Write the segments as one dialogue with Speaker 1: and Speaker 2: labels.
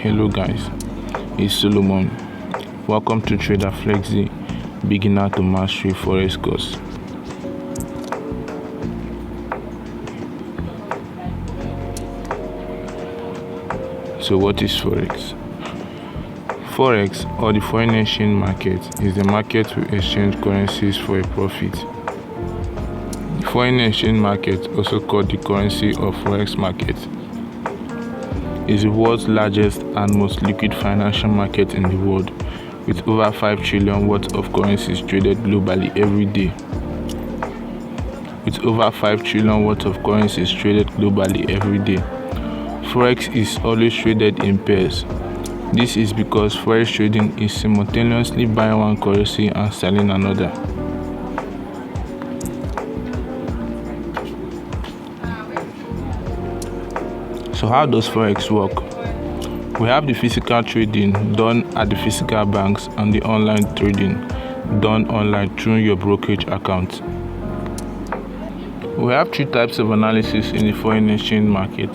Speaker 1: Hello guys, it's Solomon. Welcome to traderflexzy, beginner to mastery forex course. So what is forex? Forex, or the foreign exchange market, is the market we exchange currencies for a profit. The foreign exchange market, also called the currency or forex market, is the world's largest and most liquid financial market in the world, with over 5 trillion worth of currencies traded globally every day. Forex is always traded in pairs. This is because forex trading is simultaneously buying one currency and selling another. So how does forex work? We have the physical trading done at the physical banks and the online trading done online through your brokerage account. We have 3 types of analysis in the foreign exchange market.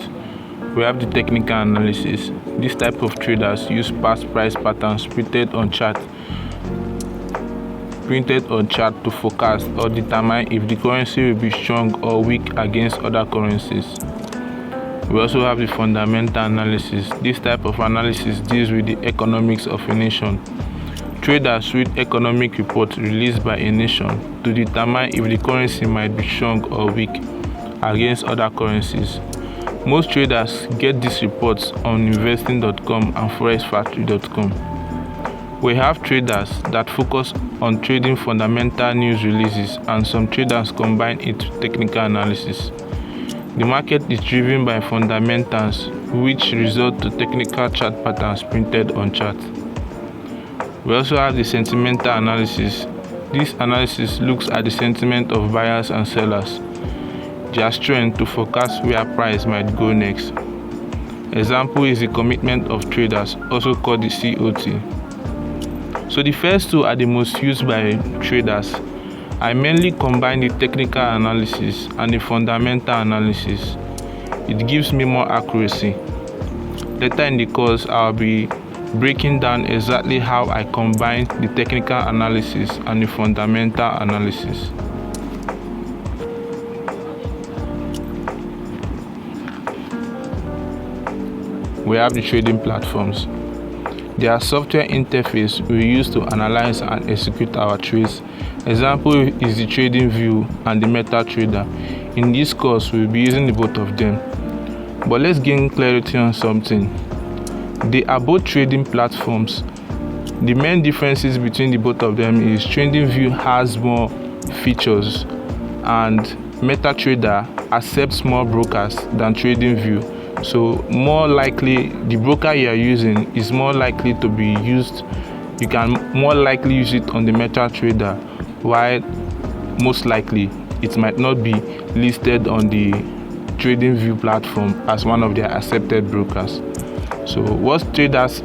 Speaker 1: We have the technical analysis. This type of traders use past price patterns printed on chart to forecast or determine if the currency will be strong or weak against other currencies. We also have the fundamental analysis. This type of analysis deals with the economics of a nation. Traders read economic reports released by a nation to determine if the currency might be strong or weak against other currencies. Most traders get these reports on investing.com and forexfactory.com. We have traders that focus on trading fundamental news releases, and some traders combine it with technical analysis. The market is driven by fundamentals, which result to technical chart patterns printed on charts. We also have the sentimental analysis. This analysis looks at the sentiment of buyers and sellers, their strength to forecast where price might go next. Example is the commitment of traders, also called the COT. So the first 2 are the most used by traders. I mainly combine the technical analysis and the fundamental analysis. It gives me more accuracy. Later in the course, I'll be breaking down exactly how I combine the technical analysis and the fundamental analysis. We have the trading platforms. They are software interface we use to analyze and execute our trades. Example is the trading view and the MetaTrader. In this course, we'll be using the both of them. But let's gain clarity on something. They are both trading platforms. The main differences between the both of them is TradingView has more features and MetaTrader accepts more brokers than TradingView. So more likely the broker you are using is more likely to be used. You can more likely use it on the MetaTrader, while most likely it might not be listed on the TradingView platform as one of their accepted brokers. So what traders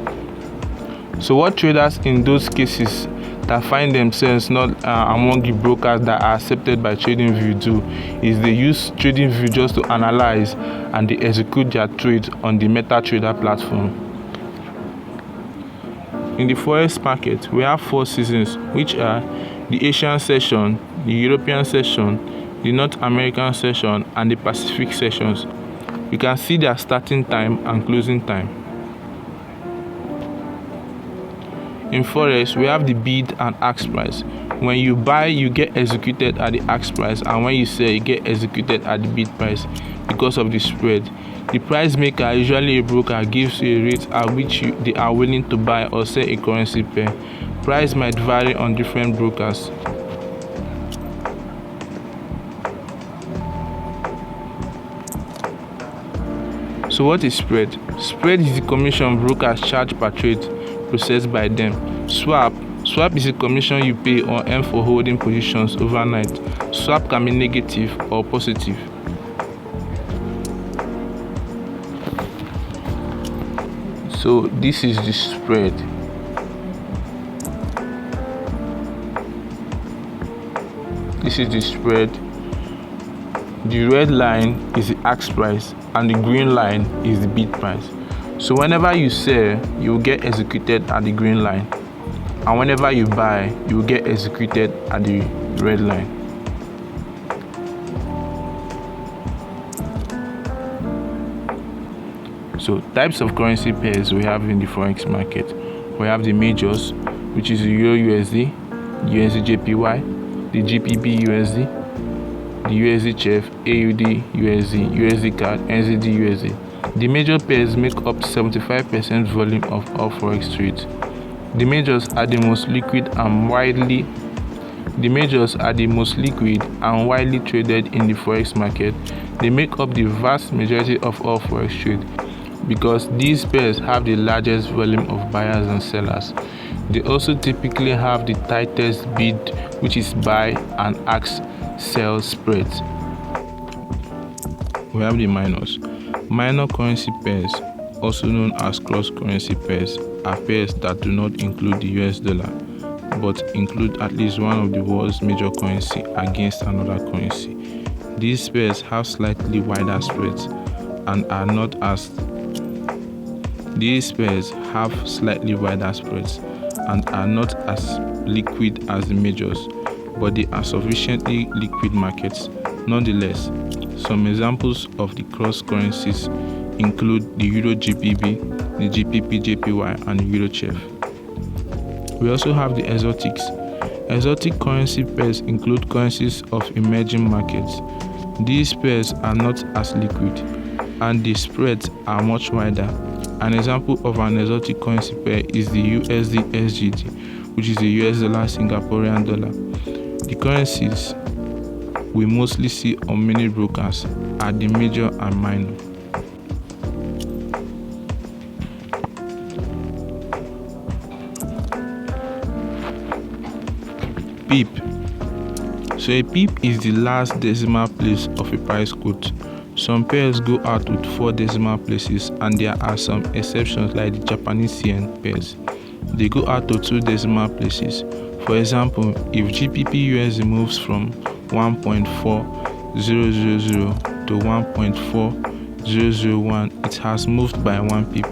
Speaker 1: in those cases that find themselves not among the brokers that are accepted by TradingView do is they use TradingView just to analyze and they execute their trades on the MetaTrader platform. In the forex market, we have 4 seasons, which are the Asian session, the European session, the North American session, and the Pacific sessions. You can see their starting time and closing time. In forex, we have the bid and ask price. When you buy, you get executed at the ask price, and when you sell, you get executed at the bid price because of the spread. The price maker, usually a broker, gives you a rate at which they are willing to buy or sell a currency pair. Price might vary on different brokers. So what is spread? Spread is the commission brokers charge per trade processed by them. Swap is a commission you pay or earn for holding positions overnight. Swap can be negative or positive. So this is the spread. The red line is the ask price and the green line is the bid price. So whenever you sell, you will get executed at the green line, and whenever you buy, you will get executed at the red line. So types of currency pairs we have in the forex market. We have the majors, which is the Euro USD, USD JPY, the GBP USD, the USD CHF, AUD USD, USD CAD, NZD USD. The major pairs make up 75% volume of all forex trades. The majors are the most liquid and widely traded in the forex market. They make up the vast majority of all forex trade because these pairs have the largest volume of buyers and sellers. They also typically have the tightest bid, which is buy and ask sell spreads. We have the minors. Minor currency pairs, also known as cross currency pairs, are pairs that do not include the US dollar but include at least one of the world's major currency against another currency. These pairs have slightly wider spreads and are not as liquid as the majors, but they are sufficiently liquid markets. Nonetheless, some examples of the cross currencies include the Euro GBP, the GBP JPY, and the Euro CHF. We also have the exotics. Exotic currency pairs include currencies of emerging markets. These pairs are not as liquid, and the spreads are much wider. An example of an exotic currency pair is the USD SGD, which is the US dollar Singaporean dollar. The currencies we mostly see on many brokers are the major and minor. Pip. So a pip is the last decimal place of a price quote. Some pairs go out with 4 decimal places, and there are some exceptions like the Japanese yen pairs. They go out to 2 decimal places. For example, if GBP USD moves from 1.4000 to 1.4001, it has moved by 1 pip.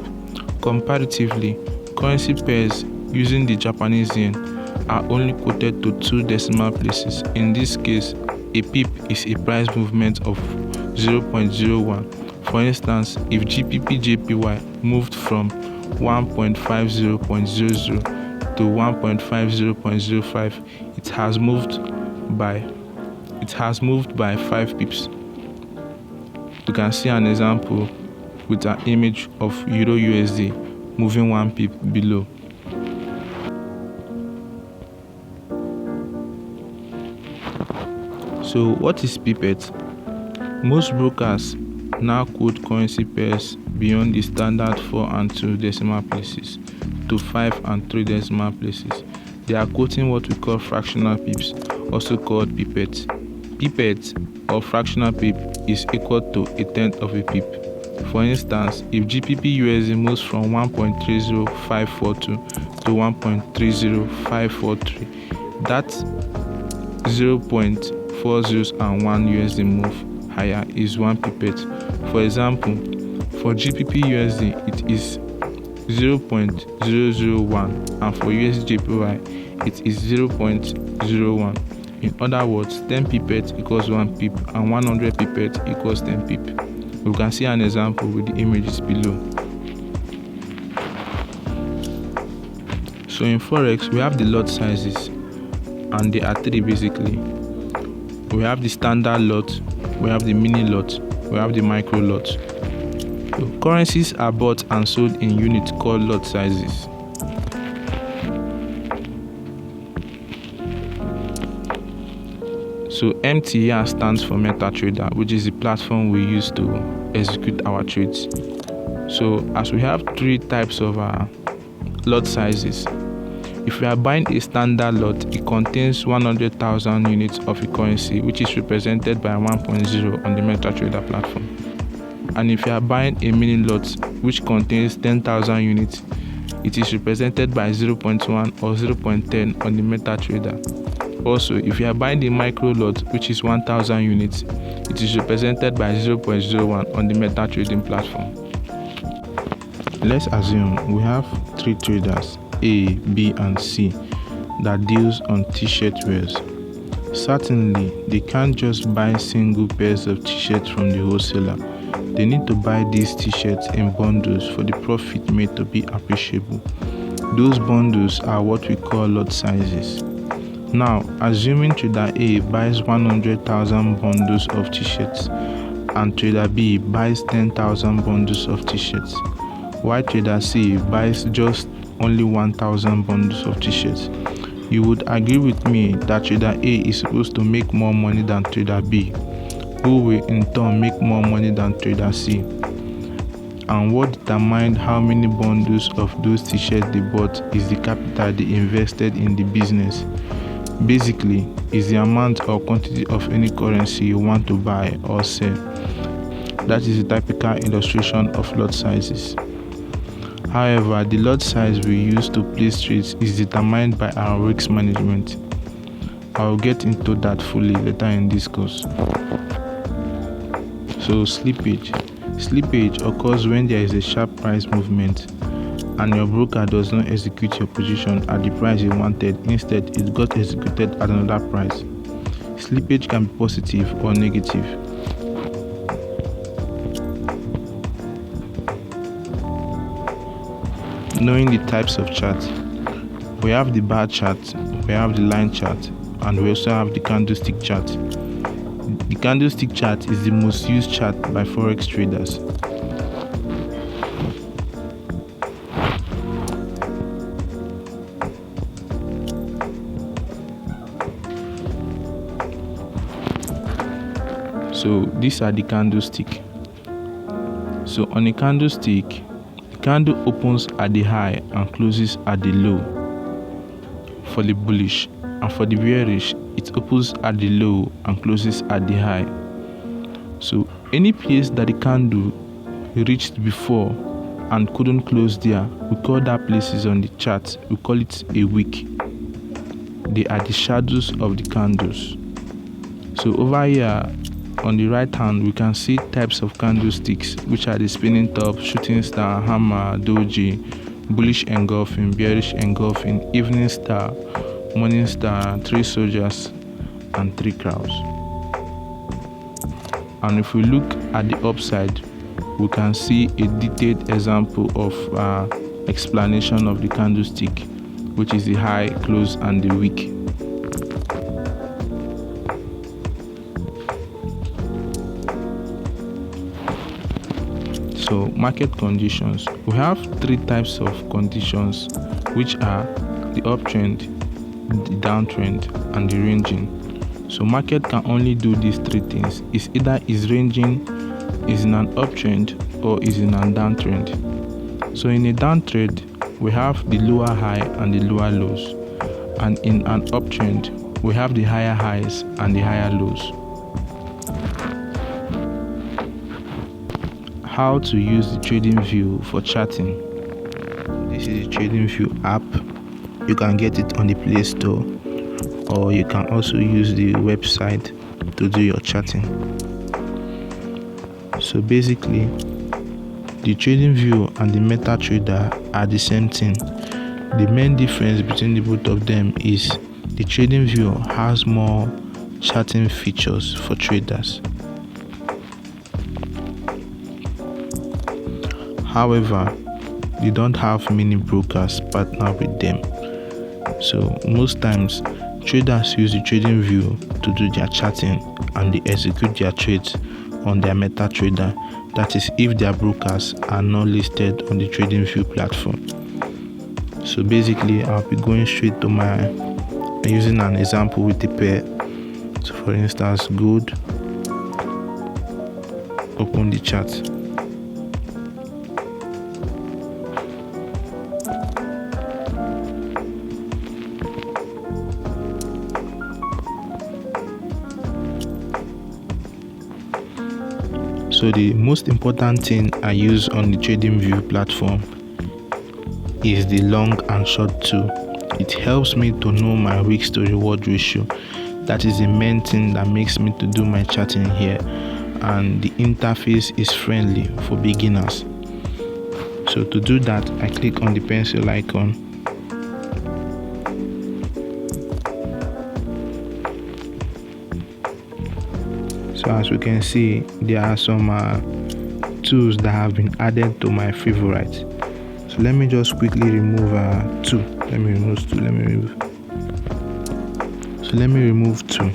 Speaker 1: Comparatively, currency pairs using the Japanese yen are only quoted to 2 decimal places. In this case, a pip is a price movement of 0.01. For instance, if GBP JPY moved from 1.50.00 to 1.50.05, it has moved by 5 pips. You can see an example with an image of Euro USD moving 1 pip below. So what is pipette? Most brokers now quote currency pairs beyond the standard 4 and 2 decimal places to 5 and 3 decimal places. They are quoting what we call fractional pips, also called pipette. Pipette or fractional pip is equal to 1/10 of a pip. For instance, if GBP USD moves from 1.30542 to 1.30543, that 0.4001 USD move higher is 1 pipette. For example, for GBP USD it is 0.001, and for USD JPY it is 0.01. In other words, 10 pipette equals 1 pip, and 100 pipette equals 10 pip. You can see an example with the images below. So in forex, we have the lot sizes, and there are 3 basically. We have the standard lot, we have the mini lot, we have the micro lot. So currencies are bought and sold in units called lot sizes. So MTR stands for MetaTrader, which is the platform we use to execute our trades. So as we have 3 types of lot sizes. If we are buying a standard lot, it contains 100,000 units of a currency, which is represented by 1.0 on the MetaTrader platform. And if you are buying a mini lot, which contains 10,000 units, it is represented by 0.1 or 0.10 on the MetaTrader. Also, if you are buying the micro lot, which is 1,000 units, it is represented by 0.01 on the MetaTrading platform. Let's assume we have three traders, A, B, and C, that deals on t-shirt wears. Certainly, they can't just buy single pairs of t-shirts from the wholesaler. They need to buy these t-shirts in bundles for the profit made to be appreciable. Those bundles are what we call lot sizes. Now, assuming trader A buys 100,000 bundles of t-shirts and trader B buys 10,000 bundles of t-shirts, while trader C buys just only 1,000 bundles of t-shirts, you would agree with me that trader A is supposed to make more money than trader B, who will in turn make more money than trader C. And what determined how many bundles of those t-shirts they bought is the capital they invested in the business. Basically, is the amount or quantity of any currency you want to buy or sell. That is a typical illustration of lot sizes. However, the lot size we use to place trades is determined by our risk management. I will get into that fully later in this course. So, slippage. Slippage occurs when there is a sharp price movement and your broker does not execute your position at the price you wanted. Instead, it got executed at another price. Slippage can be positive or negative. Knowing the types of charts, we have the bar chart, we have the line chart, and we also have the candlestick chart. The candlestick chart is the most used chart by forex traders. So these are the candlestick. So on a candlestick, the candle opens at the high and closes at the low for the bullish, and for the bearish, it opens at the low and closes at the high. So any place that the candle reached before and couldn't close there, we call that places on the chart, we call it a wick. They are the shadows of the candles. So over here on the right hand, we can see types of candlesticks, which are the spinning top, shooting star, hammer, doji, bullish engulfing, bearish engulfing, evening star, morning star, three soldiers, and three crowds. And if we look at the upside, we can see a detailed example of explanation of the candlestick, which is the high, close, and the wick. So market conditions, we have three types of conditions, which are the uptrend, the downtrend, and the ranging. So market can only do these three things. It's either is ranging, is in an uptrend, or is in a downtrend. So in a downtrend, we have the lower high and the lower lows, and in an uptrend, we have the higher highs and the higher lows. How to use the TradingView for charting. This is the TradingView app. You can get it on the Play Store, or you can also use the website to do your charting. So basically, the TradingView and the MetaTrader are the same thing. The main difference between the both of them is the TradingView has more charting features for traders. However, they don't have many brokers partner with them. So most times, traders use the TradingView to do their charting and they execute their trades on their MetaTrader. That is, if their brokers are not listed on the TradingView platform. So basically, I'll be going straight to using an example with the pair. So for instance, gold, open the chart. So the most important thing I use on the TradingView platform is the long and short tool. It helps me to know my risk to reward ratio. That is the main thing that makes me to do my charting here, and the interface is friendly for beginners. So to do that, I click on the pencil icon. So as we can see, there are some tools that have been added to my favorites. So let me just quickly remove two. Let me remove two. Let me remove two.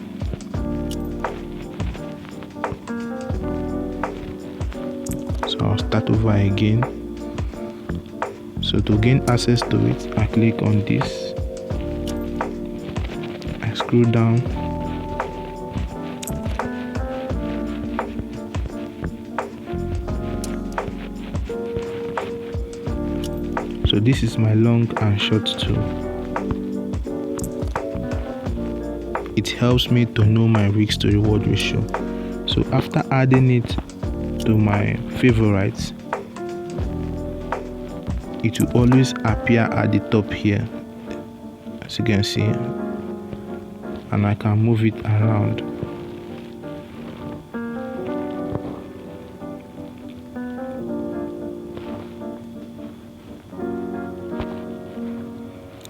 Speaker 1: So I'll start over again. So to gain access to it, I click on this. I scroll down. So this is my long and short tool. It helps me to know my risk to reward ratio. So after adding it to my favorites, it will always appear at the top here, as you can see, and I can move it around.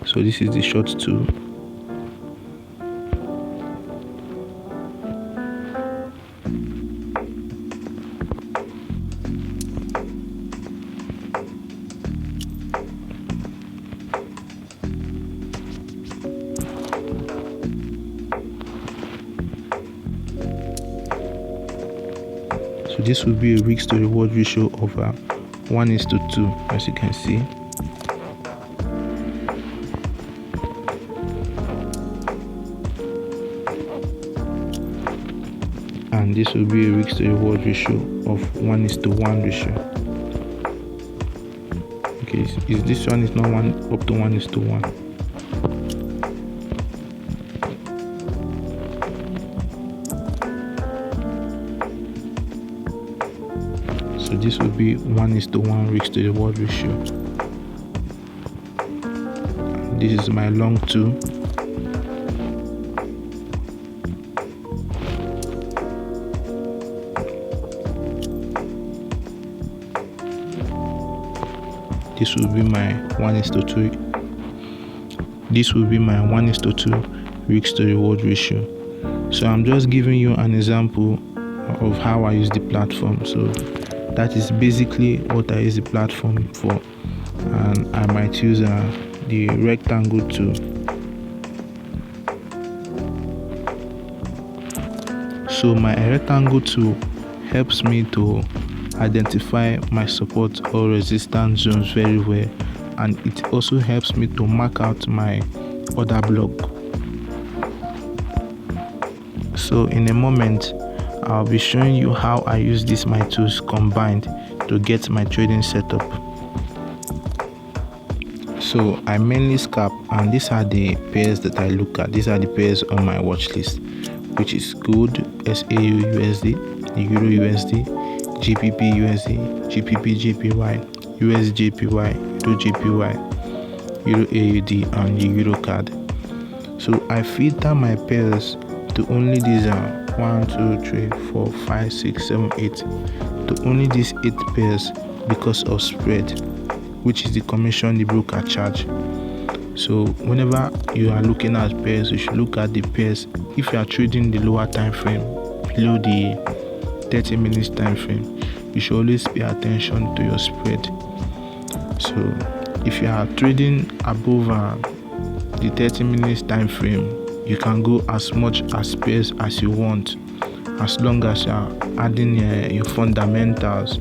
Speaker 1: So this is the short tool. So this will be a risk to reward ratio of 1:2, as you can see. And this will be a risk to reward ratio of 1:1 ratio. Okay, is this one is not 1:1. So this will be 1:1 risk to reward ratio. This is my long tool. This will be my 1:2. This will be my 1:2 risk to reward ratio. So I'm just giving you an example of how I use the platform. So that is basically what I use the platform for, and I might use the rectangle tool. So my rectangle tool helps me to identify my support or resistance zones very well, and it also helps me to mark out my order block. So in a moment, I'll be showing you how I use these my tools combined to get my trading setup. So I mainly scalp, and these are the pairs that I look at. These are the pairs on my watch list, which is gold, SAU USD, Euro USD, GBP USD, GBP JPY, US JPY, Euro JPY, Euro AUD, and the Euro card. So I filter my pairs to only these 1, 2, 3, 4, 5, 6, 7, 8, to only these 8 pairs because of spread, which is the commission the broker charge. So whenever you are looking at pairs, you should look at the pairs. If you are trading the lower time frame, below the 30 minutes time frame, you should always pay attention to your spread. So if you are trading above the 30 minutes time frame, you can go as much as pairs as you want, as long as you are adding your fundamentals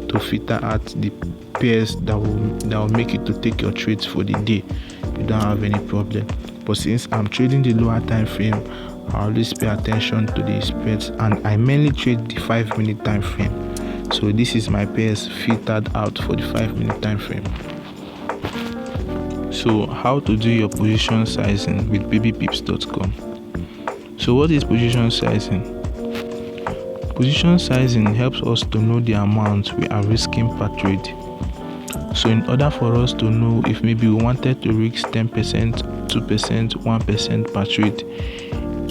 Speaker 1: to filter out the pairs that will make it to take your trades for the day. You don't have any problem. But since I'm trading the lower time frame, I always pay attention to the spreads, and I mainly trade the 5-minute time frame. So this is my pairs filtered out for the 5-minute time frame. So how to do your position sizing with babypips.com. So what is position sizing? Position sizing helps us to know the amount we are risking per trade. So in order for us to know if maybe we wanted to risk 10%, 2%, 1% per trade,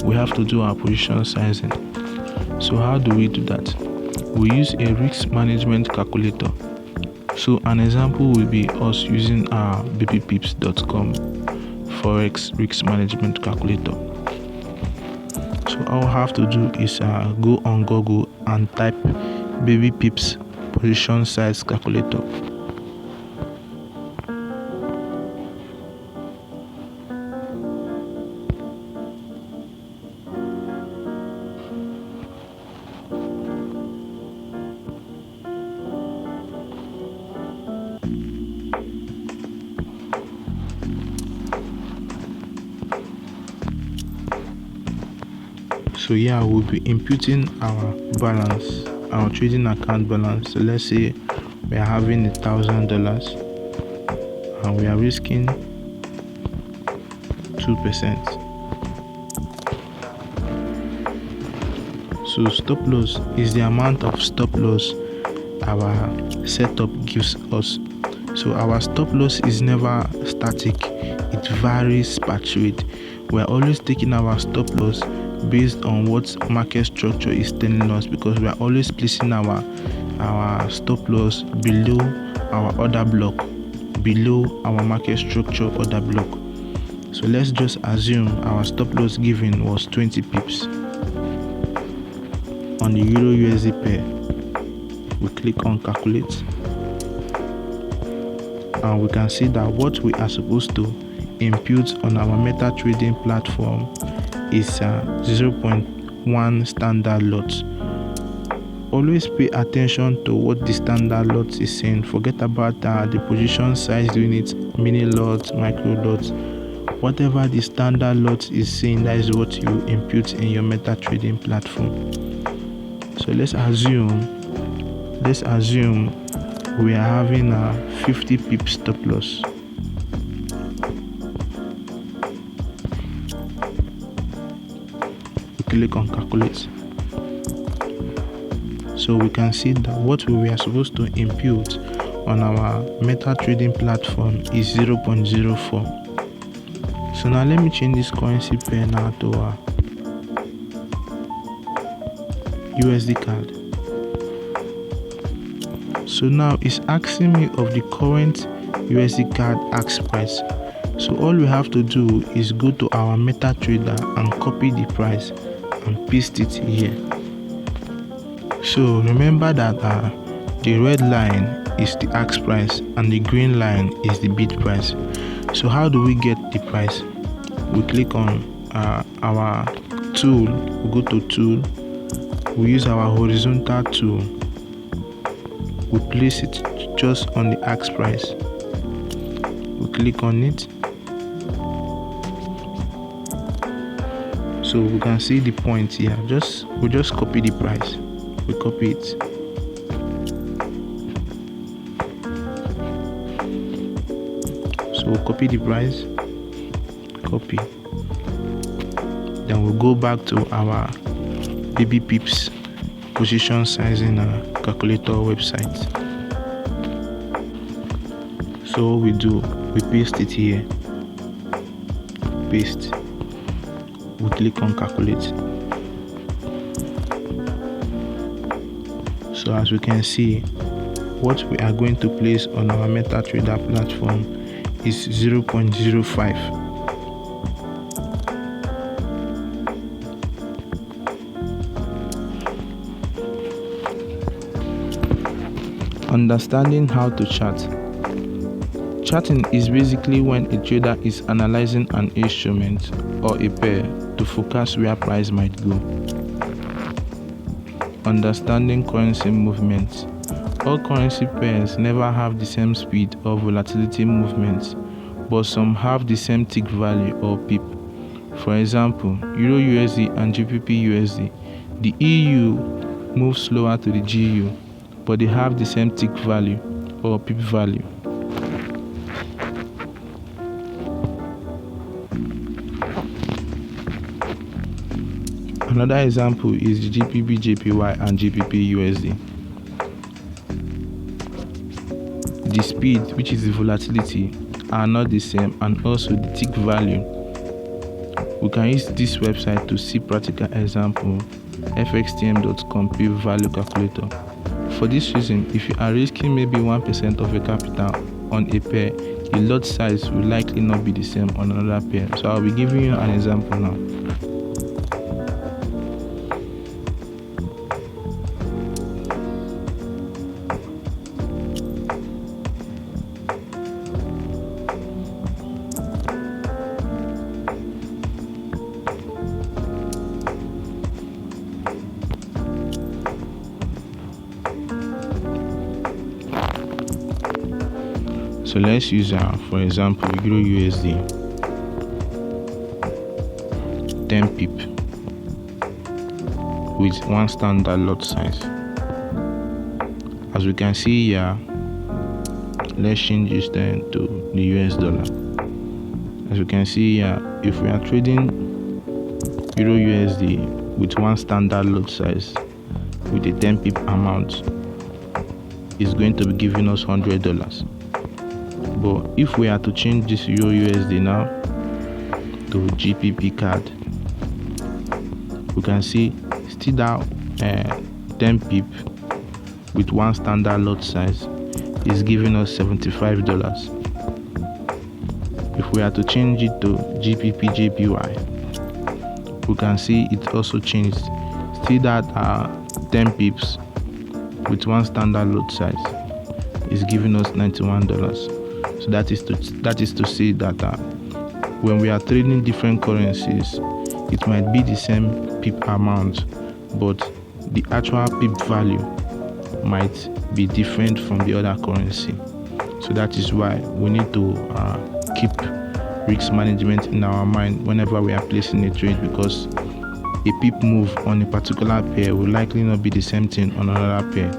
Speaker 1: we have to do our position sizing. So how do we do that? We use a risk management calculator. So an example will be us using our babypips.com forex risk management calculator. So all I have to do is go on Google and type baby pips position size calculator. So yeah, we'll be imputing our balance, our trading account balance. So let's say we are having $1,000 and we are risking 2%. So stop loss is the amount of stop loss our setup gives us. So our stop loss is never static, it varies per trade. We're always taking our stop loss based on what market structure is telling us, because we are always placing our stop loss below our order block, below our market structure order block. So let's just assume our stop loss given was 20 pips on the Euro USD pair. We click on calculate and we can see that what we are supposed to impute on our meta trading platform is 0.1 standard lot. Always pay attention to what the standard lot is saying. Forget about the position size unit, mini lot, micro lot. Whatever the standard lot is saying, that is what you impute in your meta trading platform. So let's assume we are having a 50 pip stop loss. We click on calculate. So we can see that what we were supposed to impute on our meta trading platform is 0.04. So now let me change this currency pair now to a USD card. So now it's asking me of the current USD card ask price. So all we have to do is go to our MetaTrader and copy the price and paste it here. So remember that the red line is the ask price and the green line is the bid price. So how do we get the price? We click on our tool, we go to tool, we use our horizontal tool, we place it just on the ask price, we click on it. So we can see the point here. We just copy the price, we copy it. So we'll copy the price, copy, then we'll go back to our baby pips position sizing calculator website. So what we do, we paste it here, paste, we click on calculate. So as we can see, what we are going to place on our MetaTrader platform is 0.05. Understanding how to chart. Charting is basically when a trader is analyzing an instrument or a pair to forecast where price might go. Understanding currency movements. All currency pairs never have the same speed or volatility movements, but some have the same tick value or pip. For example, Euro USD and GBP USD. The EU moves slower to the GU, but they have the same tick value or pip value. Another example is the GBP JPY and GBP USD. The speed, which is the volatility, are not the same, and also the tick value. We can use this website to see practical example, fxtm.com pip value calculator, for this reason, if you are risking maybe 1% of your capital on a pair, the lot size will likely not be the same on another pair. So I'll be giving you an example now. So let's use for example Euro USD 10 pip with one standard lot size. As we can see here, let's change this then to the US dollar. As you can see here, if we are trading Euro USD with one standard lot size with a 10 pip amount, it's going to be giving us $100. But if we are to change this Euro USD now to GPP card, we can see still that 10 pip with one standard lot size is giving us $75. If we are to change it to GPP JPY, we can see it also changed. Still that 10 pips with one standard lot size is giving us $91. So that is to say that when we are trading different currencies, it might be the same pip amount, but the actual pip value might be different from the other currency. So that is why we need to keep risk management in our mind whenever we are placing a trade, because a pip move on a particular pair will likely not be the same thing on another pair.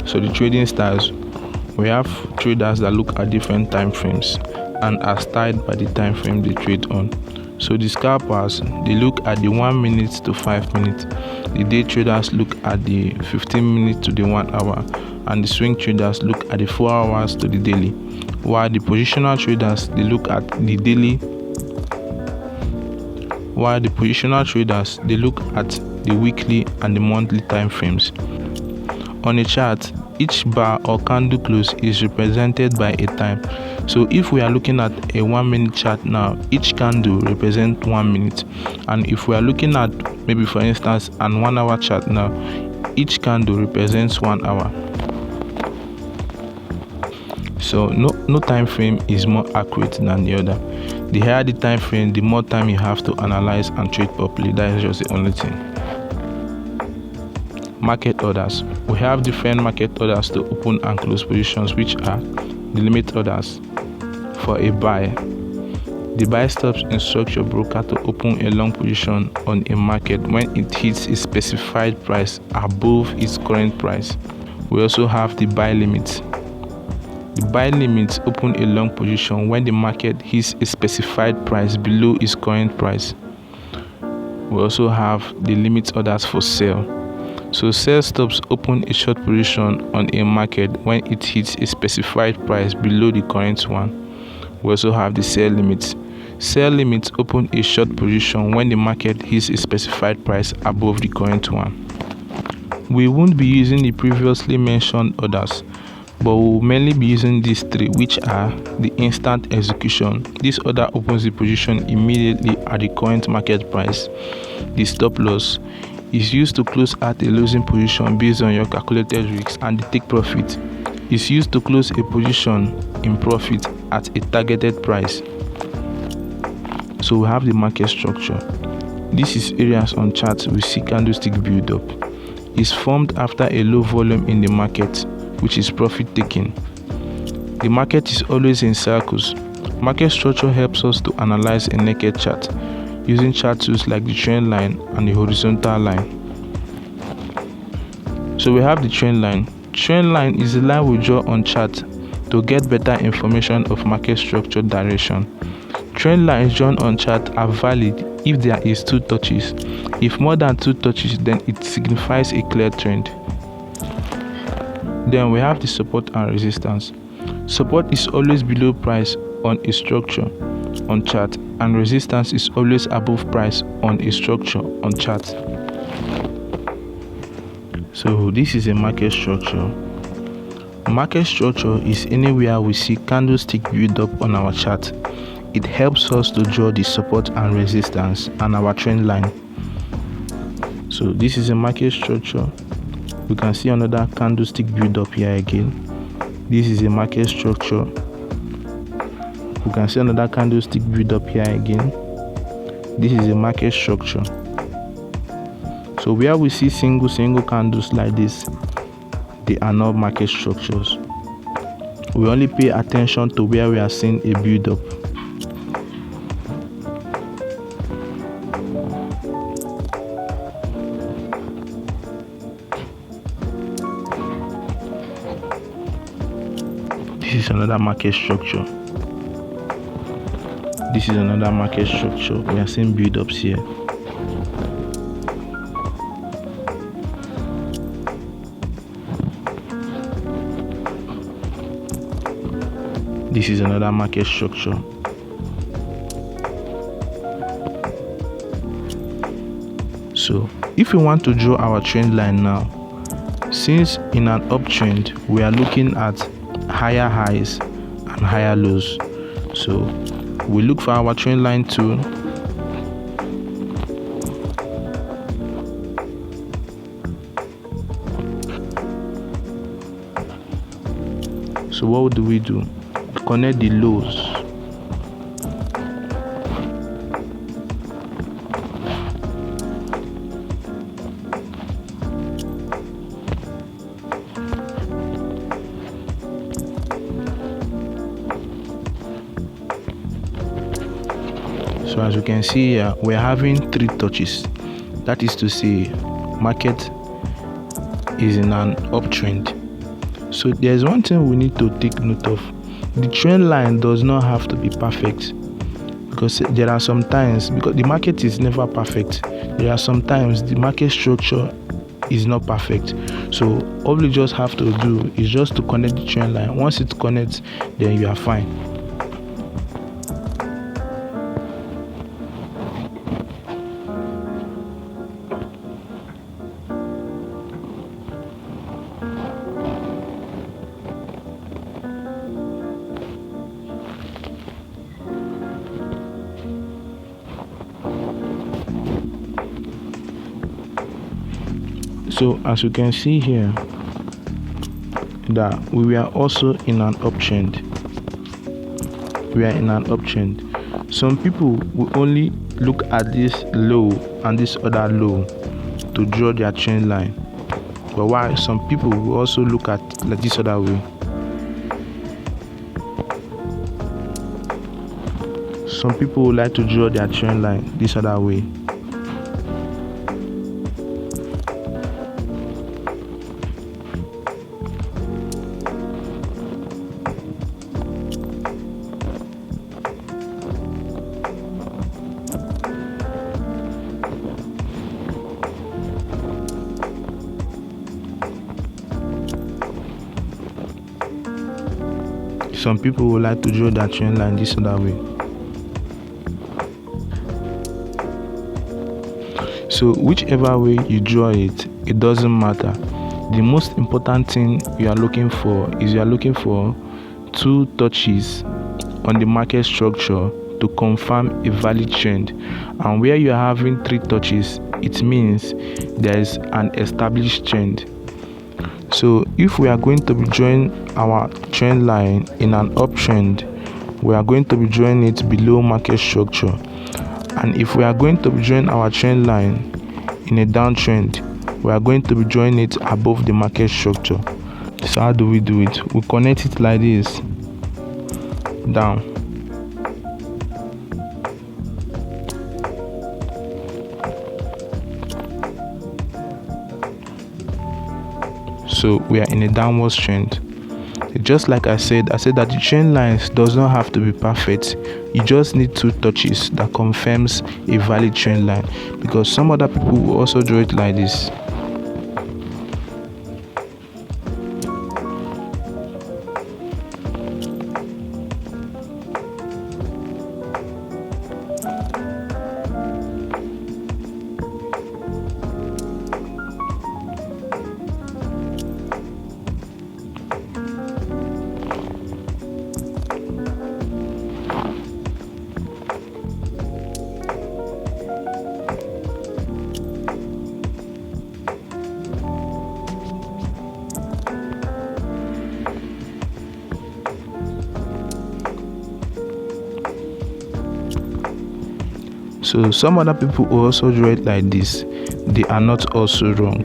Speaker 1: So the trading styles, we have traders that look at different time frames and are styled by the time frame they trade on. So the scalpers, they look at the 1 minute to 5 minutes. The day traders look at the 15 minutes to the 1 hour, and the swing traders look at the 4 hours to the daily. While the positional traders, they look at the daily. While the positional traders, they look at the weekly and the monthly time frames. On a chart, each bar or candle close is represented by a time. So if we are looking at a 1 minute chart now, each candle represents 1 minute. And if we are looking at maybe for instance an 1 hour chart now, each candle represents 1 hour. So no time frame is more accurate than the other. The higher the time frame, the more time you have to analyze and trade properly. That is just the only thing. Market orders. We have different market orders to open and close positions, which are the limit orders. For a buy, the buy stops instruct your broker to open a long position on a market when it hits a specified price above its current price. We also have the buy limits. The buy limits open a long position when the market hits a specified price below its current price. We also have the limit orders for sell. So sell stops open a short position on a market when it hits a specified price below the current one. We also have the sell limits. Sell limits open a short position when the market hits a specified price above the current one. We won't be using the previously mentioned orders, but we will mainly be using these three, which are the instant execution. This order opens the position immediately at the current market price. The stop loss is used to close out a losing position based on your calculated risks, and the take profit is used to close a position in profit at a targeted price. So we have the market structure. This is areas on charts we see candlestick build up. It's formed after a low volume in the market, which is profit taking. The market is always in circles. Market structure helps us to analyze a naked chart using chart tools like the trend line and the horizontal line. So we have the trend line. Trend line is the line we draw on chart to get better information of market structure direction. Trend lines drawn on chart are valid if there is 2 touches. If more than 2 touches, then it signifies a clear trend. Then we have the support and resistance. Support is always below price on a structure on chart, and resistance is always above price on a structure on chart. So this is a market structure. Market structure is anywhere we see candlestick build up on our chart. It helps us to draw the support and resistance and our trend line. So this is a market structure. We can see another candlestick build up here again. This is a market structure. We can see another candlestick build up here again. This is a market structure. So where we see single candles like this, they are not market structures. We only pay attention to where we are seeing a build up. This is another market structure. This is another market structure. We are seeing build ups here. This is another market structure. So if we want to draw our trend line now, since in an uptrend we are looking at higher highs and higher lows, so we look for our trend line tool. So what do? We connect the lows. So as you can see here, we're having 3 touches. That is to say, market is in an uptrend. So there's one thing we need to take note of. The trend line does not have to be perfect, because there are some times, because the market is never perfect, there are some times the market structure is not perfect. So all you just have to do is just to connect the trend line. Once it connects, then you are fine. So as you can see here, that we are also in an uptrend. We are in an uptrend. Some people will only look at this low and this other low to draw their trend line, but while some people will also look at like this other way. Some people would like to draw their trend line this other way. Some people would like to draw their trend line this other way. So whichever way you draw it, it doesn't matter. The most important thing you are looking for is you are looking for 2 touches on the market structure to confirm a valid trend. And where you are having 3 touches, it means there is an established trend. So if we are going to be drawing our trend line in an uptrend, we are going to be drawing it below market structure. And if we are going to be drawing our trend line in a downtrend, we are going to be drawing it above the market structure. So how do we do it? We connect it like this, down. So we are in a downward trend. Just like I said that the trend lines does not have to be perfect. You just need 2 touches that confirms a valid trend line, because some other people will also draw it like this. So some other people who also draw it like this, they are not also wrong.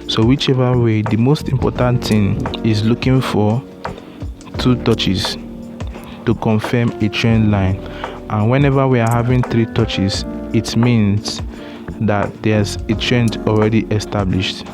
Speaker 1: So whichever way, the most important thing is looking for 2 touches to confirm a trend line, and whenever we are having 3 touches, it means that there's a trend already established.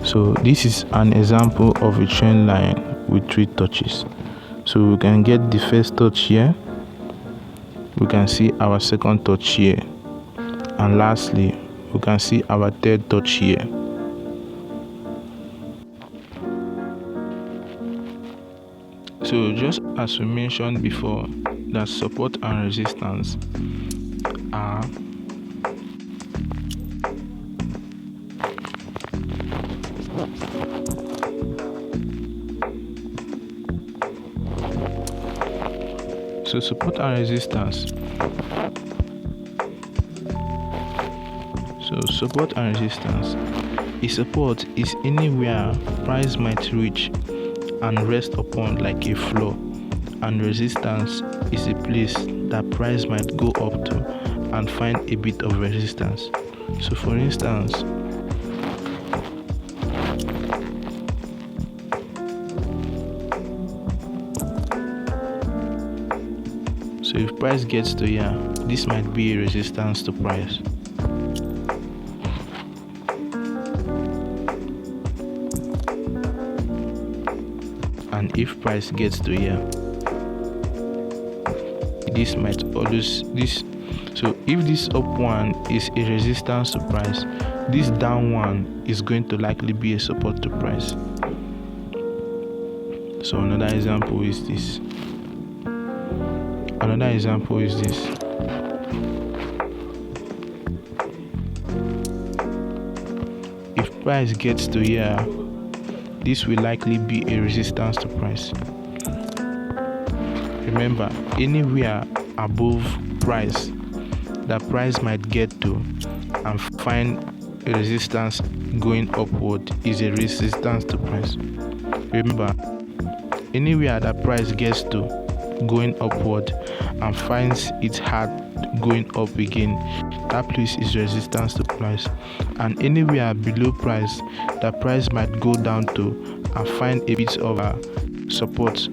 Speaker 1: So this is an example of a trend line with 3 touches. So we can get the first touch here, we can see our second touch here, and lastly we can see our third touch here. So just as we mentioned before, that support and resistance are support and resistance. So support and resistance. A support is anywhere price might reach and rest upon like a floor, and resistance is a place that price might go up to and find a bit of resistance. So for instance, so if price gets to here, this might be a resistance to price. And if price gets to here, this might always so if this up one is a resistance to price, this down one is going to likely be a support to price. So another example is this. If price gets to here, this will likely be a resistance to price. Remember, anywhere above price that price might get to and find a resistance going upward is a resistance to price. Remember, anywhere that price gets to going upward and finds it hard going up again, that place is resistance to price. And anywhere below price that price might go down to and find a bit of a support,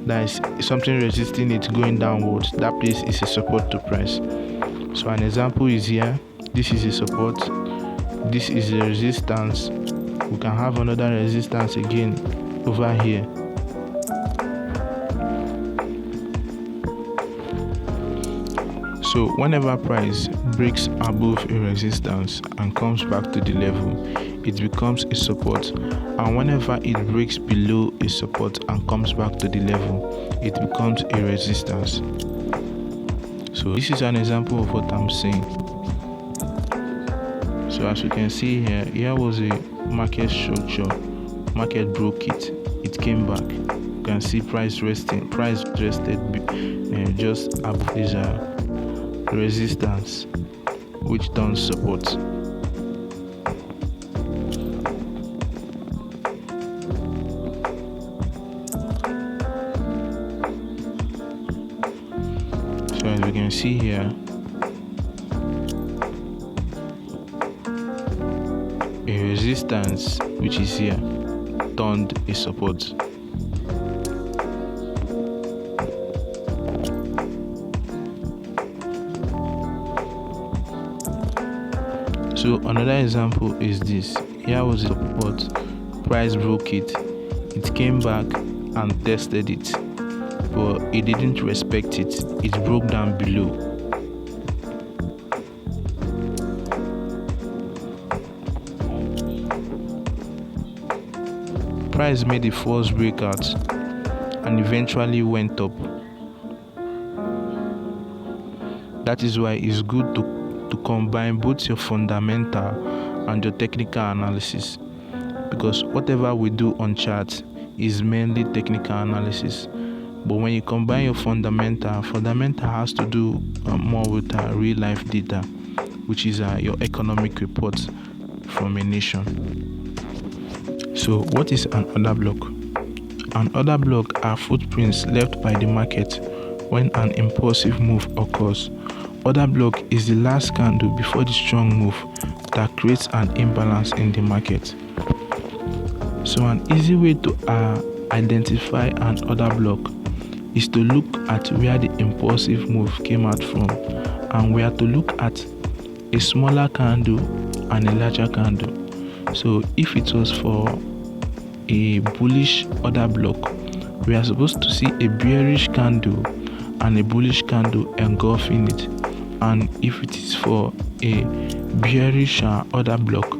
Speaker 1: that is something resisting it going downwards, that place is a support to price. So an example is here. This is a support, this is a resistance. We can have another resistance again over here. So whenever price breaks above a resistance and comes back to the level, it becomes a support, and whenever it breaks below a support and comes back to the level, it becomes a resistance. So this is an example of what I'm saying. So as you can see here was a market structure. Market broke it came back. You can see price rested just above this resistance, which turns support. So as we can see here, a resistance which is here turned a support. So another example is this. Here was a support, price broke it came back and tested it, but it didn't respect it broke down below. price made a false breakout and eventually went up. That is why it's good to combine both your fundamental and your technical analysis, because whatever we do on charts is mainly technical analysis. But when you combine your fundamental has to do more with real life data, which is your economic reports from a nation. So what is an order block? An order block are footprints left by the market when an impulsive move occurs. Order block is the last candle before the strong move that creates an imbalance in the market. So an easy way to identify an order block is to look at where the impulsive move came out from, and we have to look at a smaller candle and a larger candle. So if it was for a bullish order block, we are supposed to see a bearish candle and a bullish candle engulfing it. And if it is for a bearish order block,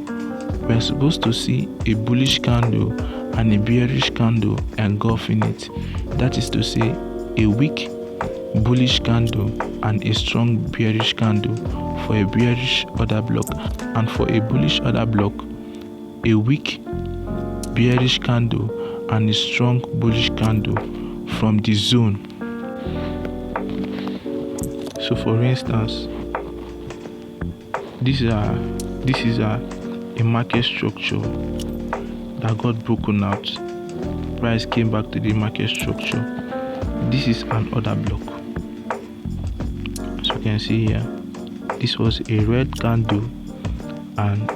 Speaker 1: we are supposed to see a bullish candle and a bearish candle engulfing it. That is to say, a weak bullish candle and a strong bearish candle for a bearish order block, and for a bullish order block, a weak bearish candle and a strong bullish candle from the zone. So for instance, this is a market structure that got broken out. Price came back to the market structure. This is an order block. As you can see here, this was a red candle and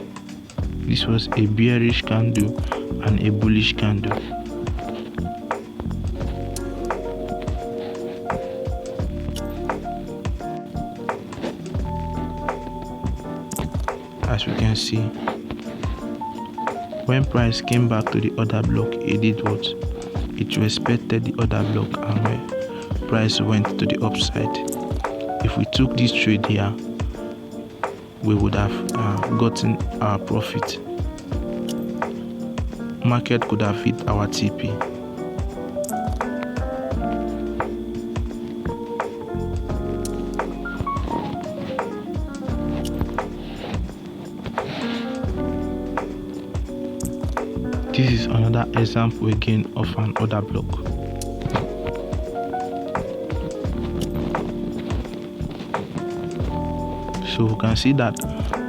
Speaker 1: this was a bearish candle and a bullish candle. As we can see, when price came back to the order block, it did what? It respected the order block, and where price went to the upside. If we took this trade here, we would have gotten our profit. Market could have hit our TP. This is another example again of an order block. So we can see that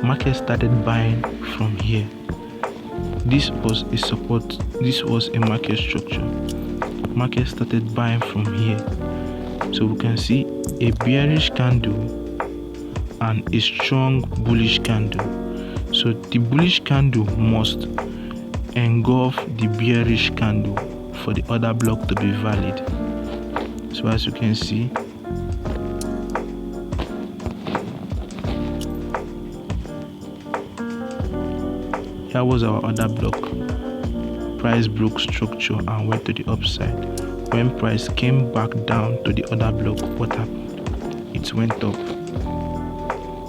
Speaker 1: market started buying from here. This was a support, this was a market structure. Market started buying from here. So we can see a bearish candle and a strong bullish candle. So the bullish candle must engulf the bearish candle for the order block to be valid. So as you can see, here was our order block. Price broke structure and went to the upside. When price came back down to the order block, what happened? It went up.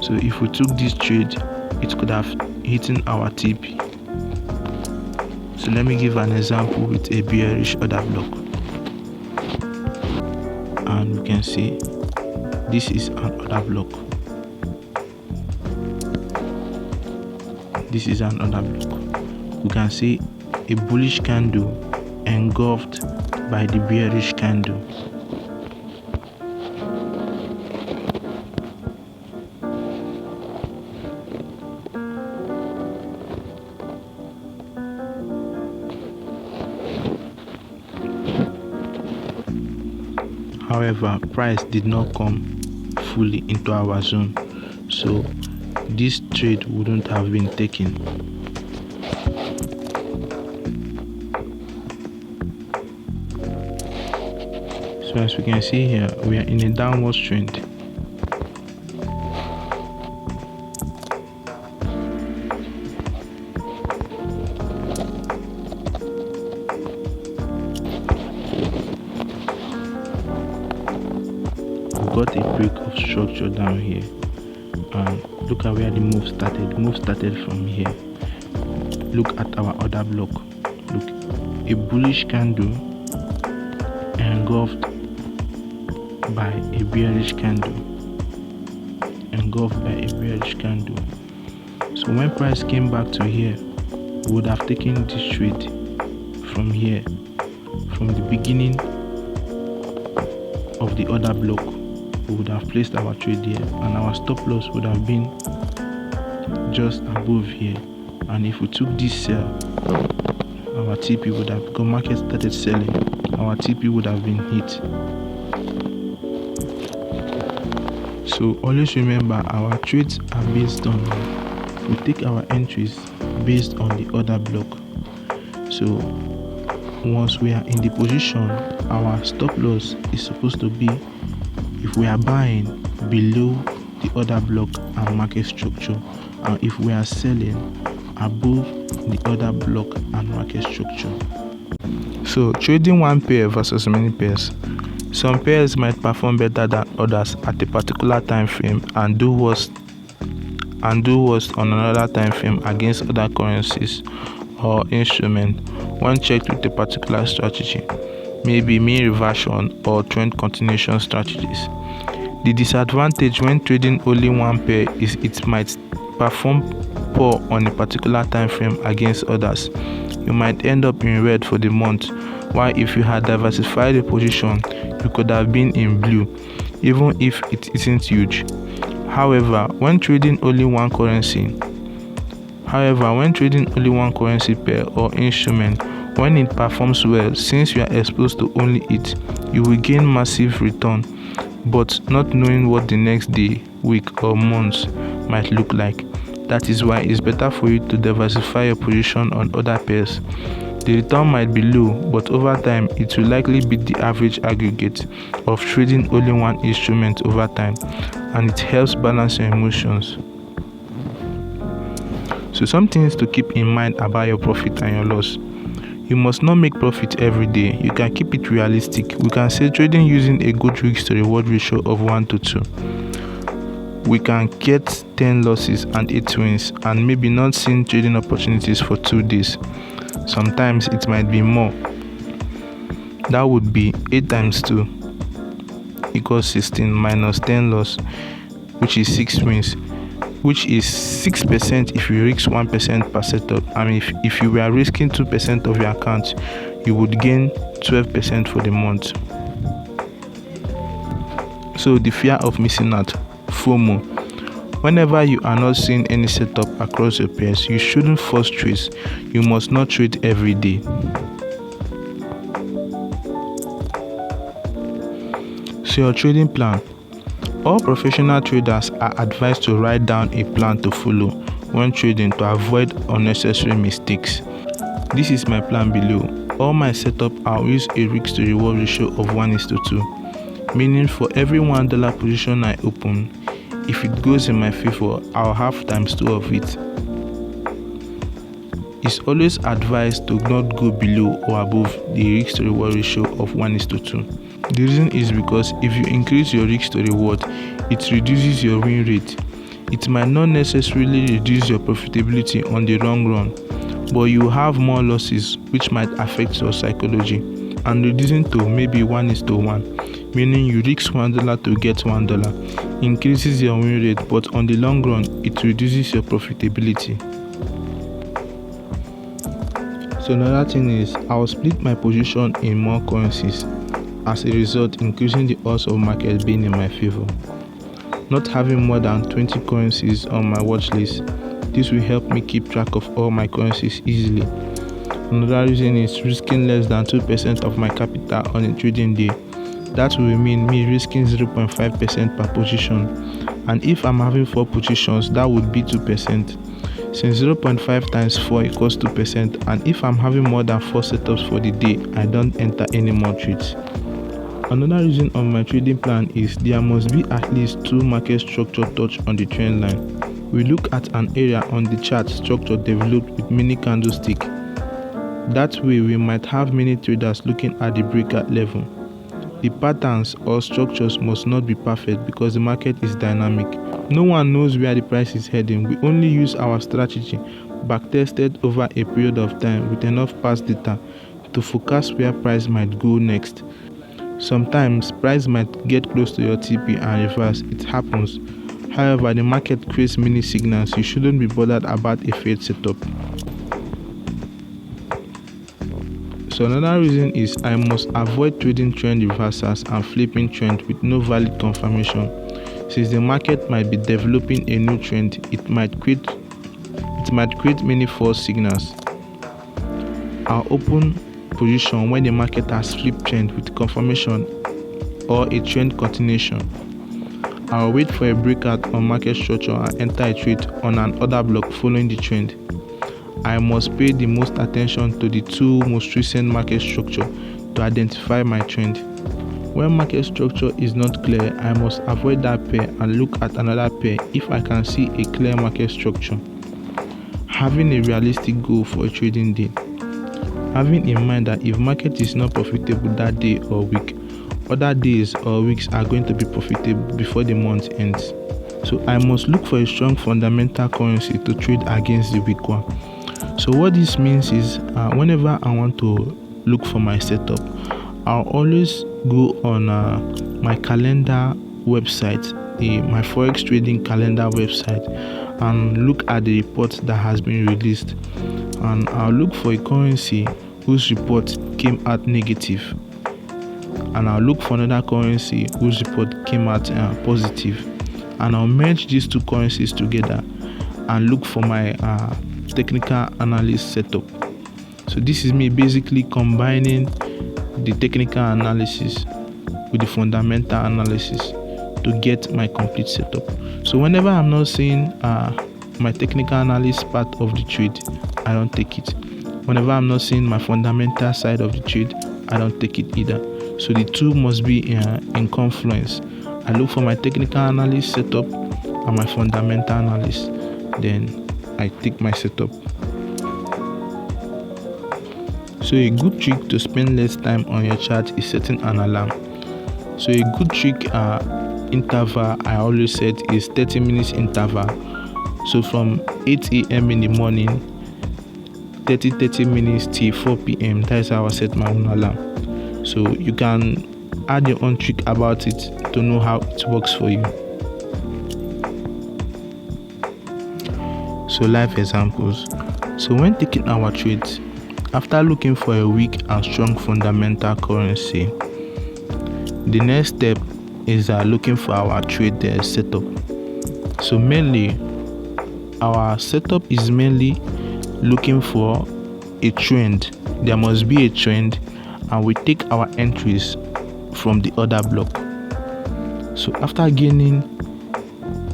Speaker 1: So if we took this trade, it could have hit our TP. So let me give an example with a bearish order block. And we can see this is an order block. This is an order block. We can see a bullish candle engulfed by the bearish candle. However, price did not come fully into our zone, so this trade wouldn't have been taken. So as we can see here, we are in a downward trend. We got a break of structure down here, and look at where the move started. The move started from here. Look at our order block. Look, a bullish candle engulfed by a bearish candle. So when price came back to here, we would have taken this trade from here, from the beginning of the order block. We would have placed our trade here, and our stop loss would have been just above here. And if we took this sell, our TP would have, because market started selling, our TP would have been hit. So always remember, our trades are based on, we take our entries based on the order block. So once we are in the position, our stop loss is supposed to be, if we are buying, below the order block and market structure, and if we are selling, above the order block and market structure. So trading one pair versus many pairs. Some pairs might perform better than others at a particular time frame and do worse on another time frame against other currencies or instruments when checked with a particular strategy, maybe mean reversion or trend continuation strategies. The disadvantage when trading only one pair is it might perform poor on a particular time frame against others. You might end up in red for the month, while if you had diversified the position, you could have been in blue, even if it isn't huge. However, when trading only one currency pair or instrument, when it performs well, since you are exposed to only it, you will gain massive return, but not knowing what the next day, week, or month might look like. That is why it's better for you to diversify your position on other pairs. The return might be low, but over time it will likely beat the average aggregate of trading only one instrument over time, and it helps balance your emotions. So some things to keep in mind about your profit and your loss. You must not make profit every day. You can keep it realistic. We can say trading using a good risk to reward ratio of 1 to 2. We can get 10 losses and 8 wins, and maybe not seeing trading opportunities for 2 days. Sometimes it might be more. That would be 8 times 2 equals 16 minus 10 loss, which is 6 wins, which is 6% if you risk 1% per setup. And if you were risking 2% of your account, you would gain 12% for the month. So the fear of missing out, FOMO. Whenever you are not seeing any setup across your pairs, you shouldn't force trades. You must not trade every day. So your trading plan. All professional traders are advised to write down a plan to follow when trading to avoid unnecessary mistakes. This is my plan below. All my setup, I'll use a risk to reward ratio of 1:2, meaning for every $1 position I open, if it goes in my favor, I'll have times 2 of it. It's always advised to not go below or above the risk to reward ratio of 1:2. The reason is because if you increase your risk to reward, it reduces your win rate. It might not necessarily reduce your profitability on the long run, but you have more losses which might affect your psychology. And reducing to maybe 1:1, meaning you risk $1 to get $1, increases your win rate, but on the long run, it reduces your profitability. So another thing is, I'll split my position in more currencies, as a result increasing the odds of market being in my favor. Not having more than 20 currencies on my watch list, this will help me keep track of all my currencies easily. Another reason is risking less than 2% of my capital on a trading day. That will mean me risking 0.5% per position, and if I'm having 4 positions, that would be 2%. Since 0.5 times 4 equals 2%, and if I'm having more than 4 setups for the day, I don't enter any more trades. Another reason on my trading plan is there must be at least 2 market structure touch on the trend line. We look at an area on the chart structure developed with mini candlestick. That way we might have many traders looking at the breakout level. The patterns or structures must not be perfect because the market is dynamic. No one knows where the price is heading. We only use our strategy, back-tested over a period of time with enough past data to forecast where price might go next. Sometimes price might get close to your TP and reverse. It happens. However, the market creates many signals. You shouldn't be bothered about a failed setup. So another reason is I must avoid trading trend reversals and flipping trend with no valid confirmation. Since the market might be developing a new trend, it might create many false signals. I'll open position when the market has flipped trend with confirmation or a trend continuation. I'll wait for a breakout on market structure and enter a trade on an order block following the trend. I must pay the most attention to the two most recent market structure to identify my trend. When market structure is not clear, I must avoid that pair and look at another pair if I can see a clear market structure. Having a realistic goal for a trading day. Having in mind that if market is not profitable that day or week, other days or weeks are going to be profitable before the month ends. So I must look for a strong fundamental currency to trade against the weak one. So what this means is whenever I want to look for my setup, I'll always go on my calendar website, my forex trading calendar website, and look at the report that has been released, and I'll look for a currency whose report came out negative, and I'll look for another currency whose report came out positive, and I'll merge these two currencies together and look for my technical analysis setup. So this is me basically combining the technical analysis with the fundamental analysis to get my complete setup. So whenever I'm not seeing my technical analysis part of the trade, I don't take it. Whenever I'm not seeing my fundamental side of the trade, I don't take it either. So the two must be in confluence. I look for my technical analysis setup and my fundamental analysis, then I take my setup. So a good trick to spend less time on your chart is setting an alarm. So a good trick interval I always set is 30 minutes interval. So from 8 a.m. in the morning, 30 minutes till 4 p.m. That is how I set my own alarm. So you can add your own trick about it to know how it works for you. So live examples. So when taking our trades, after looking for a weak and strong fundamental currency, the next step is looking for our trade setup. So mainly, our setup is mainly looking for a trend. There must be a trend, and we take our entries from the order block. So after gaining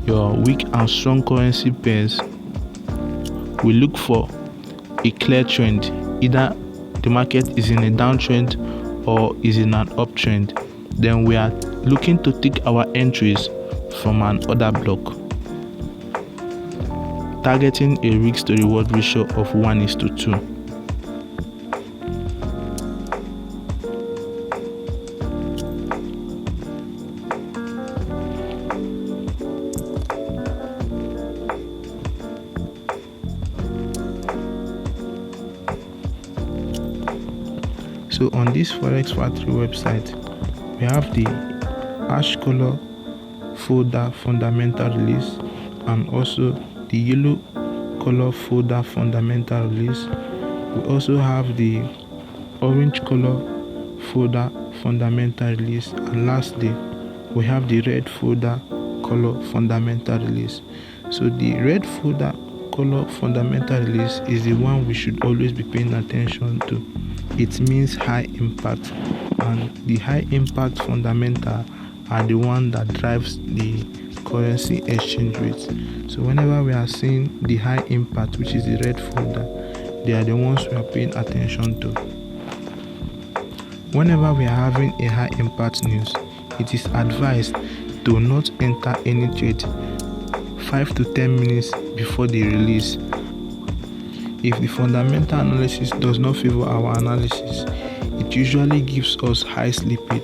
Speaker 1: your weak and strong currency pairs, we look for a clear trend. Either the market is in a downtrend or is in an uptrend. Then we are looking to take our entries from an order block, targeting a risk to reward ratio of 1:2. So on this Forex Factory website, we have the ash color folder fundamental release and also the yellow color folder fundamental release. We also have the orange color folder fundamental release, and lastly we have the red folder color fundamental release. So the red folder color fundamental release is the one we should always be paying attention to. It means high impact, and the high impact fundamental are the one that drives the currency exchange rates. So whenever we are seeing the high impact, which is the red folder, they are the ones we are paying attention to. Whenever we are having a high impact news, it is advised to not enter any trade 5 to 10 minutes before the release. If the fundamental analysis does not favor our analysis, it usually gives us high slippage.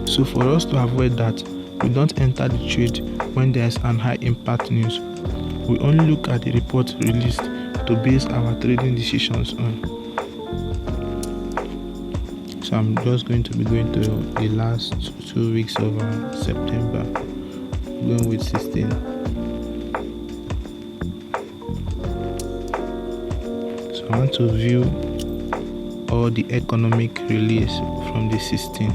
Speaker 1: So for us to avoid that, we don't enter the trade when there is an high impact news. We only look at the report released to base our trading decisions on. I'm just going to be going to the last 2 weeks of September, going with 16. So I want to view all the economic release from the 16.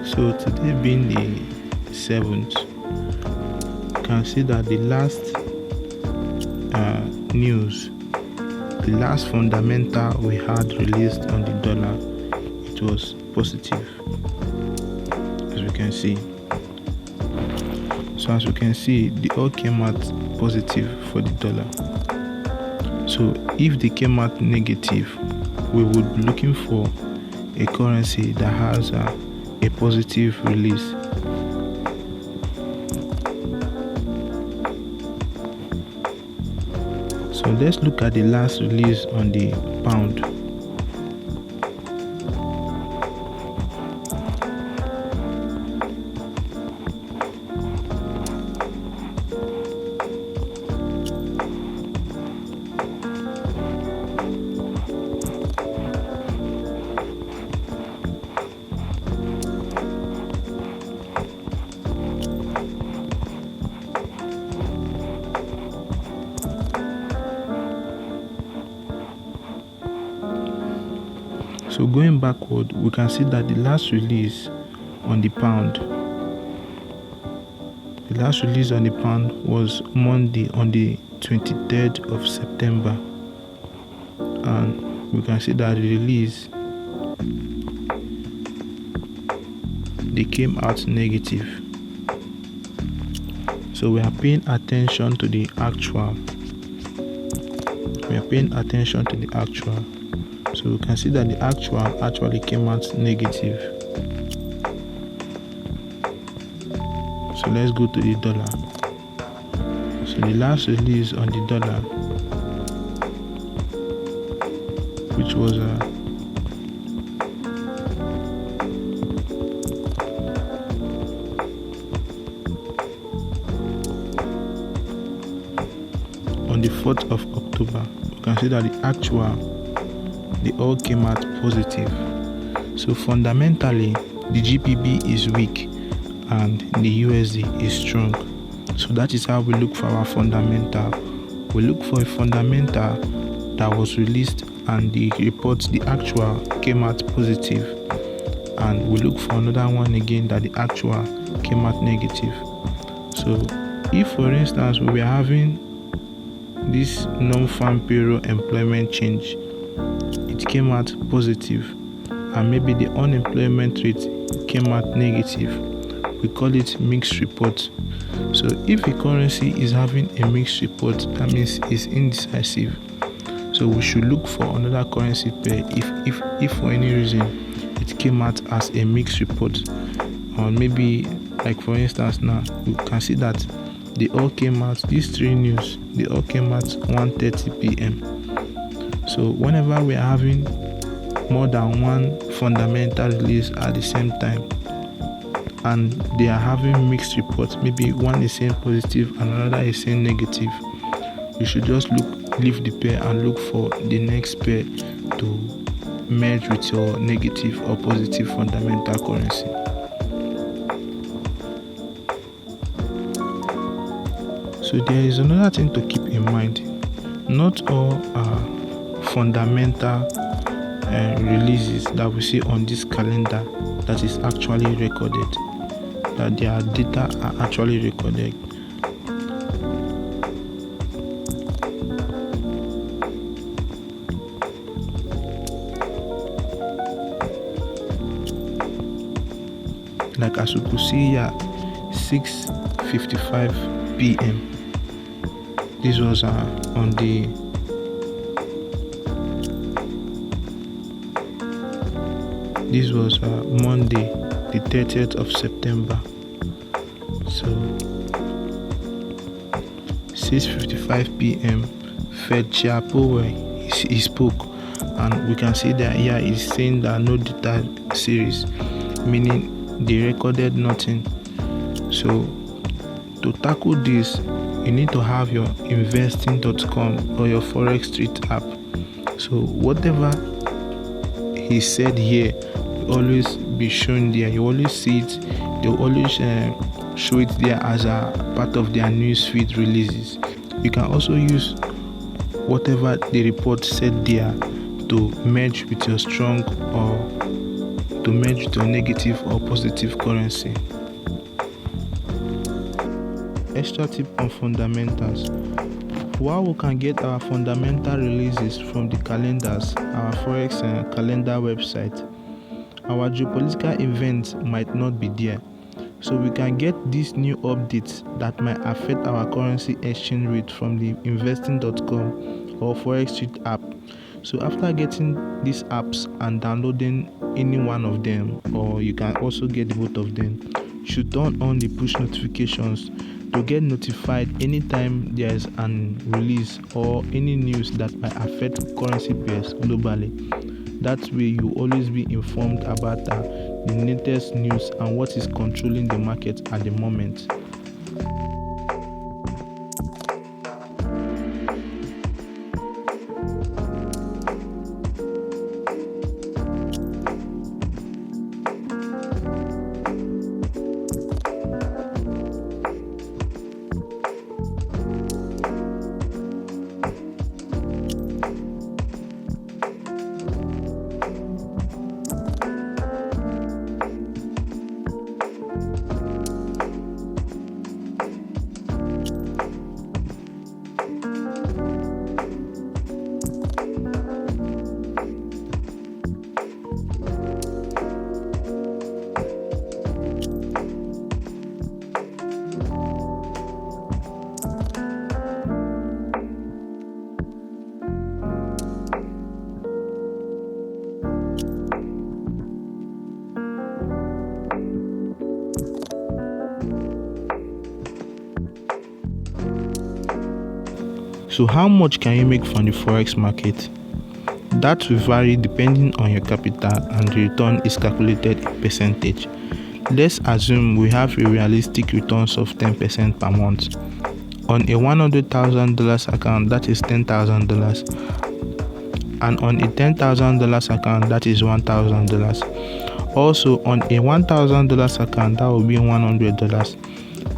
Speaker 1: So today being the 7th, you can see that the last news, the last fundamental we had released on the dollar, it was positive, as we can see. So as we can see, they all came out positive for the dollar. So if they came out negative, we would be looking for a currency that has a positive release. So let's look at the last release on the pound. So going backward, we can see that the last release on the pound, was Monday on the 23rd of September, and we can see that the release, they came out negative. So we are paying attention to the actual. So we can see that the actual actually came out negative. So let's go to the dollar. So the last release on the dollar, which was on the 4th of October, you can see that the actual, they all came out positive. So fundamentally, the GBP is weak and the USD is strong. So that is how we look for our fundamental. We look for a fundamental that was released and the reports, the actual, came out positive, and we look for another one again that the actual came out negative. So if, for instance, we were having this non-farm payroll employment change, it came out positive, and maybe the unemployment rate came out negative, we call it mixed report. So if a currency is having a mixed report, that means it's indecisive. So we should look for another currency pair if for any reason it came out as a mixed report. Or maybe, like for instance, now we can see that they all came out, these three news, they all came out 1:30 p.m. So whenever we are having more than one fundamental release at the same time, and they are having mixed reports, maybe one is saying positive and another is saying negative, you should just leave the pair and look for the next pair to merge with your negative or positive fundamental currency. So there is another thing to keep in mind. Not all fundamental releases that we see on this calendar that is actually recorded, that their data are actually recorded. Like as you could see here, 6:55 p.m. This was on the Monday, the 30th of September. So 6:55 p.m. Fed Chair Powell, he spoke, and we can see that here he's saying that no data series, meaning they recorded nothing. So to tackle this, you need to have your investing.com or your forex street app. So whatever he said here will always be shown there. You always see it. They will always show it there as a part of their newsfeed releases. You can also use whatever the report said there to merge with your strong or to merge with your negative or positive currency. Extra tip on fundamentals. While we can get our fundamental releases from the calendars, our forex calendar website, our geopolitical events might not be there. So we can get these new updates that might affect our currency exchange rate from the investing.com or forex street app. So after getting these apps and downloading any one of them, or you can also get both of them, you should turn on the push notifications to get notified anytime there is an release or any news that might affect currency pairs globally. That way you always be informed about the latest news and what is controlling the market at the moment. So how much can you make from the forex market? That will vary depending on your capital, and the return is calculated in percentage. Let's assume we have a realistic returns of 10% per month. On a $100,000 account, that is $10,000, and on a $10,000 account, that is $1,000. Also on a $1,000 account, that will be $100.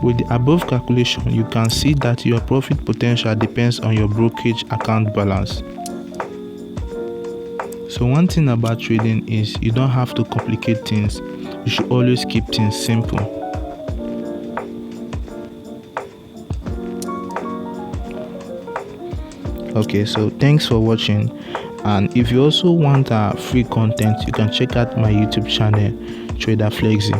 Speaker 1: With the above calculation, you can see that your profit potential depends on your brokerage account balance. So one thing about trading is you don't have to complicate things. You should always keep things simple. Okay, so thanks for watching, and if you also want free content, you can check out my YouTube channel, Trader Flexzy.